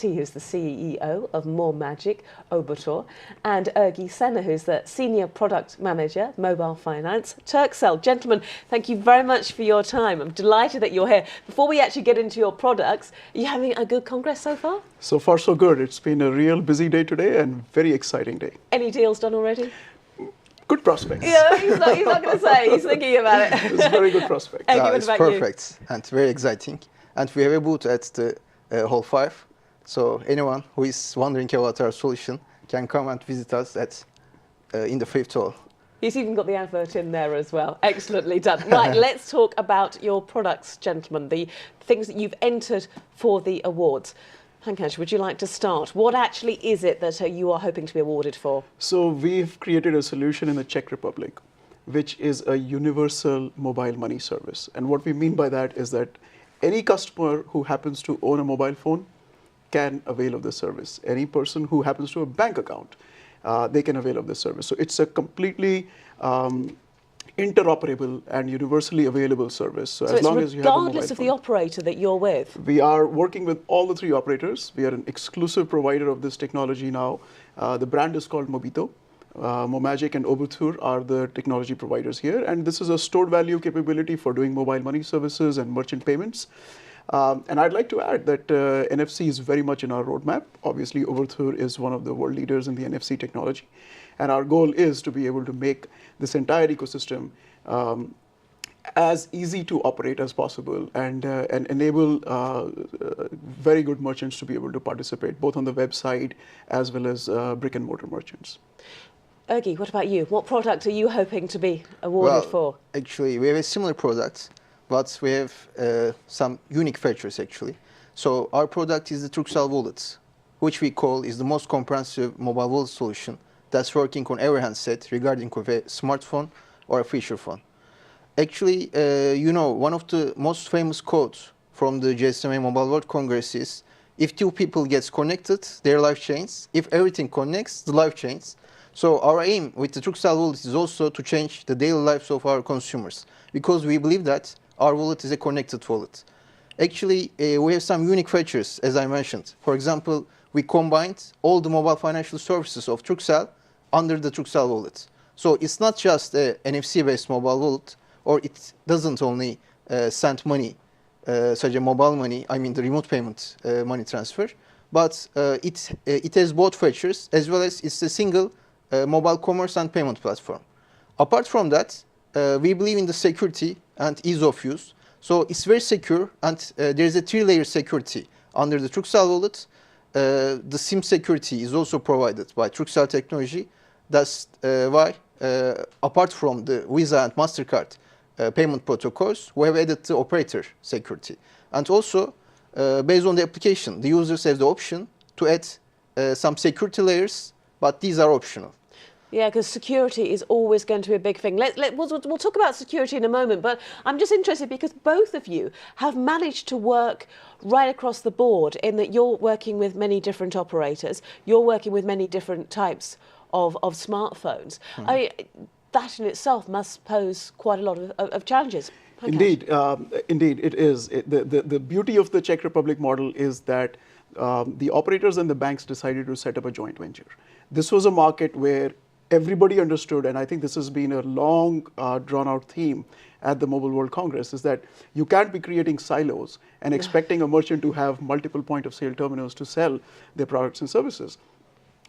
who's the CEO of More Magic, Obertor, and Ergi Senna, who's the Senior Product Manager, Mobile Finance, Turkcell. Gentlemen, thank you very much for your time. I'm delighted that you're here. Before we actually get into your products, are you having a good Congress so far? So far, so good. It's been a real busy day today and very exciting day. Any deals done already? Good prospects. Yeah, he's not going to say. He's thinking about it. It's very good prospects. Ergi, what It's about perfect and very exciting. And we have a booth at the Hall 5. So anyone who is wondering about our solution can come and visit us in the 5th hall. He's even got the advert in there as well. Excellently done. Right, let's talk about your products, gentlemen, the things that you've entered for the awards. Pankaj, would you like to start? What actually is it that you are hoping to be awarded for? So we've created a solution in the Czech Republic, which is a universal mobile money service. And what we mean by that is that any customer who happens to own a mobile phone can avail of this service. Any person who happens to have a bank account, they can avail of this service. So it's a completely interoperable and universally available service. So as long as you have a mobile regardless of the phone. operator that you're with? We are working with all the 3 operators. We are an exclusive provider of this technology now. The brand is called Mobito. Momagic and Obertur are the technology providers here. And this is a stored value capability for doing mobile money services and merchant payments. And I'd like to add that NFC is very much in our roadmap. Obviously, Obertur is one of the world leaders in the NFC technology. And our goal is to be able to make this entire ecosystem as easy to operate as possible and enable very good merchants to be able to participate, both on the website as well as brick and mortar merchants. Ergi, what about you? What product are you hoping to be awarded for? Actually, we have a similar product, but we have some unique features actually. So our product is the Turkcell Wallet, which we call is the most comprehensive mobile wallet solution that's working on every handset regarding of a smartphone or a feature phone. Actually, one of the most famous quotes from the GSMA Mobile World Congress is, if 2 people get connected, their life changes. If everything connects, the life changes. So our aim with the Turkcell Wallet is also to change the daily lives of our consumers, because we believe that our wallet is a connected wallet. Actually, we have some unique features, as I mentioned. For example, we combined all the mobile financial services of Turkcell under the Turkcell Wallet. So it's not just an NFC-based mobile wallet, or it doesn't only send money, such as mobile money, I mean the remote payment money transfer, but it has both features, as well as it's a single mobile commerce and payment platform. Apart from that, we believe in the security and ease of use. So it's very secure, and there is a 3-layer security under the Turkcell Wallet. The SIM security is also provided by Turkcell technology. That's why, apart from the Visa and MasterCard payment protocols, we have added the operator security. And also, based on the application, the users have the option to add some security layers, but these are optional. Yeah, because security is always going to be a big thing. We'll talk about security in a moment, but I'm just interested because both of you have managed to work right across the board in that you're working with many different operators, you're working with many different types of smartphones. That in itself must pose quite a lot of challenges. Okay. Indeed, it is. The beauty of the Czech Republic model is that the operators and the banks decided to set up a joint venture. This was a market where everybody understood, and I think this has been a long, drawn-out theme at the Mobile World Congress, is that you can't be creating silos and expecting a merchant to have multiple point-of-sale terminals to sell their products and services.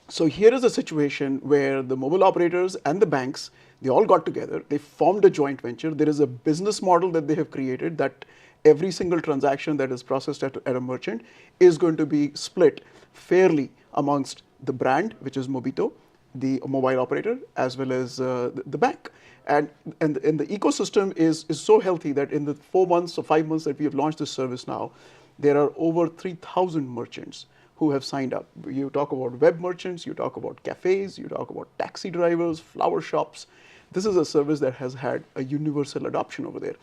So here is a situation where the mobile operators and the banks, they all got together, they formed a joint venture. There is a business model that they have created that every single transaction that is processed at a merchant is going to be split fairly amongst the brand, which is Mobito, the mobile operator, as well as the bank. And the ecosystem is so healthy that in the 4 months or 5 months that we have launched this service now, there are over 3,000 merchants who have signed up. You talk about web merchants, you talk about cafes, you talk about taxi drivers, flower shops. This is a service that has had a universal adoption over there.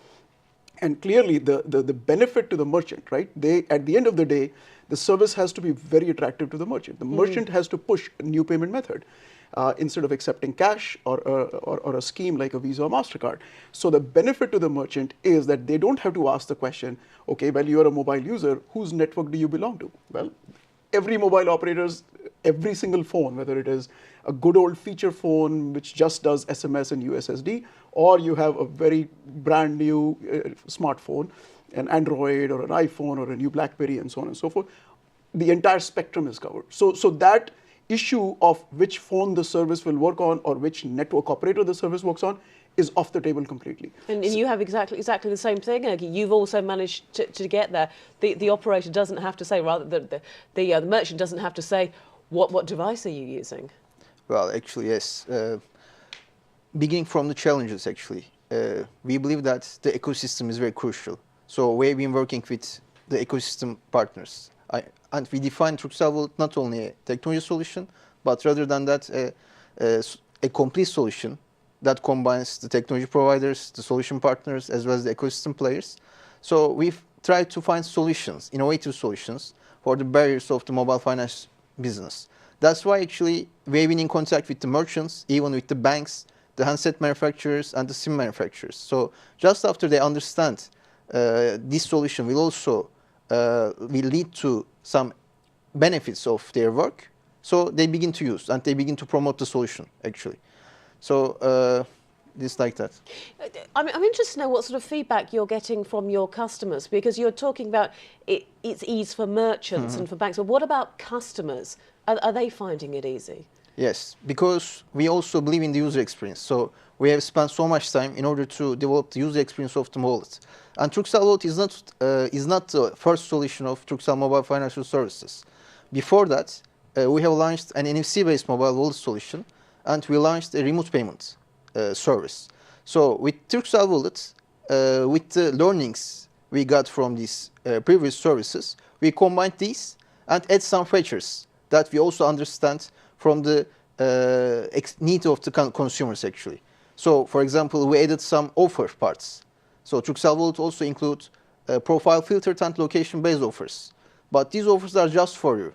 And clearly the benefit to the merchant, right? At the end of the day, the service has to be very attractive to the merchant. The merchant has to push a new payment method instead of accepting cash or a scheme like a Visa or MasterCard. So the benefit to the merchant is that they don't have to ask the question, okay, well, you're a mobile user, whose network do you belong to? Well, every mobile operator's, every single phone, whether it is a good old feature phone which just does SMS and USSD, or you have a very brand new smartphone, an Android or an iPhone or a new BlackBerry and so on and so forth, the entire spectrum is covered. So that issue of which phone the service will work on or which network operator the service works on is off the table completely. And you have exactly the same thing, Ergi. You've also managed to get there. The operator doesn't have to say, rather the merchant doesn't have to say, what device are you using? Well, actually, yes. Beginning from the challenges, actually, we believe that the ecosystem is very crucial. So we've been working with the ecosystem partners. And we define Turkcell Wallet not only a technology solution, but rather than that, a complete solution that combines the technology providers, the solution partners, as well as the ecosystem players. So we've tried to find solutions, innovative solutions, for the barriers of the mobile finance business. That's why actually we've been in contact with the merchants, even with the banks, the handset manufacturers, and the SIM manufacturers. So just after they understand this solution will also will lead to some benefits of their work, so they begin to use and they begin to promote the solution, actually. So it's like that. I'm interested to know what sort of feedback you're getting from your customers, because you're talking about it's ease for merchants and for banks. But what about customers? Are they finding it easy? Yes, because we also believe in the user experience. So we have spent so much time in order to develop the user experience of the wallet. And Turkcell Wallet is not the first solution of Turkcell mobile financial services. Before that, we have launched an NFC-based mobile wallet solution, and we launched a remote payment service. So with Turkcell Wallet, with the learnings we got from these previous services, we combined these and add some features that we also understand from the need of the consumers, actually. So, for example, we added some offer parts. So Turkcell Wallet also includes profile filtered and location-based offers. But these offers are just for you.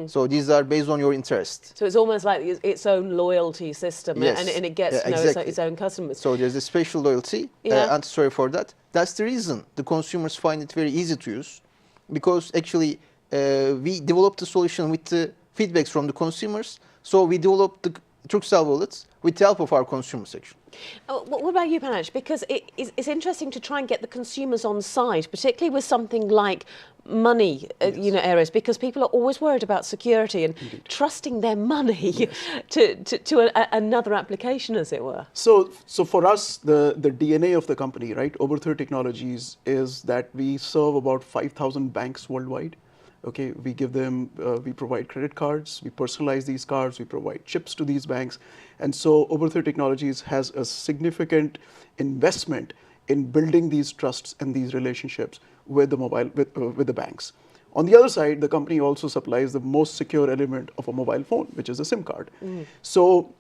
So these are based on your interest. So it's almost like its own loyalty system, yes. and it gets to know exactly. its own customers. So there's a special loyalty, and sorry for that. That's the reason the consumers find it very easy to use, because actually we developed the solution with the feedbacks from the consumers. So we developed the Turkcell Wallets with the help of our consumers, actually. What about you, Panaj? Because it's interesting to try and get the consumers on side, particularly with something like money, areas, because people are always worried about security and trusting their money to another application, as it were. So for us, the DNA of the company, right, Overthrow Technologies, is that we serve about 5,000 banks worldwide. Okay, we give them, we provide credit cards, we personalize these cards, we provide chips to these banks. And so Overthrow Technologies has a significant investment in building these trusts and these relationships with the with the banks. On the other side, the company also supplies the most secure element of a mobile phone, which is a SIM card. So,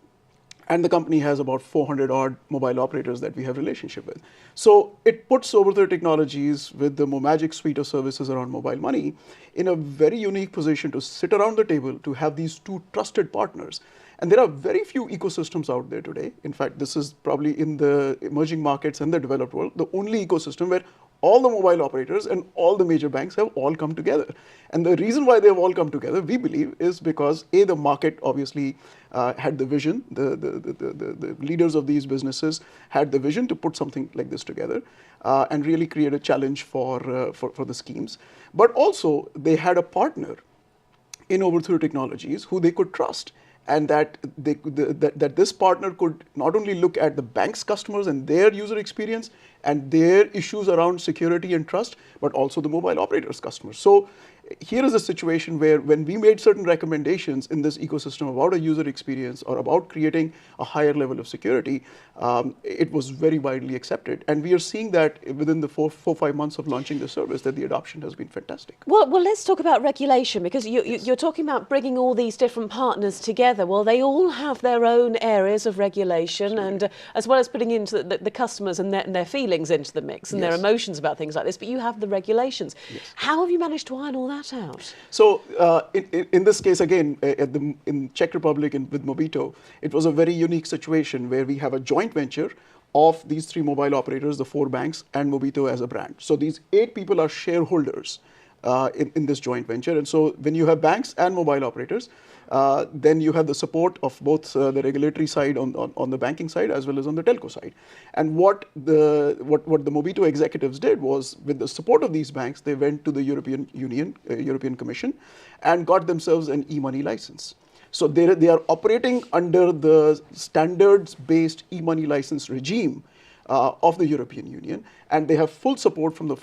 and the company has about 400 odd mobile operators that we have relationship with. So it puts Overthrow Technologies with the magic suite of services around mobile money in a very unique position to sit around the table to have these two trusted partners. And there are very few ecosystems out there today. In fact, this is probably in the emerging markets and the developed world, the only ecosystem where all the mobile operators and all the major banks have all come together. And the reason why they have all come together, we believe, is because A, the market obviously had the vision, the leaders of these businesses had the vision to put something like this together and really create a challenge for the schemes. But also, they had a partner in Overthrow Technologies who they could trust. And that this partner could not only look at the bank's customers and their user experience and their issues around security and trust, but also the mobile operators' customers. So here is a situation where when we made certain recommendations in this ecosystem about a user experience or about creating a higher level of security, it was very widely accepted. And we are seeing that within the 4-5 months of launching the service, that the adoption has been fantastic. Well, let's talk about regulation, because you're talking about bringing all these different partners together. Well, they all have their own areas of regulation, and as well as putting into the customers and their feelings into the mix and their emotions about things like this, but you have the regulations. How have you managed to iron all that out? So in this case, again, in Czech Republic and with Mobito, it was a very unique situation where we have a joint venture of these 3 mobile operators, the 4 banks, and Mobito as a brand. So these 8 people are shareholders in this joint venture. And so when you have banks and mobile operators, then you have the support of both the regulatory side on the banking side as well as on the telco side. And what the Mobito executives did was, with the support of these banks, they went to the European Union, European Commission, and got themselves an e-money license. So they are operating under the standards-based e-money license regime of the European Union, and they have full support from the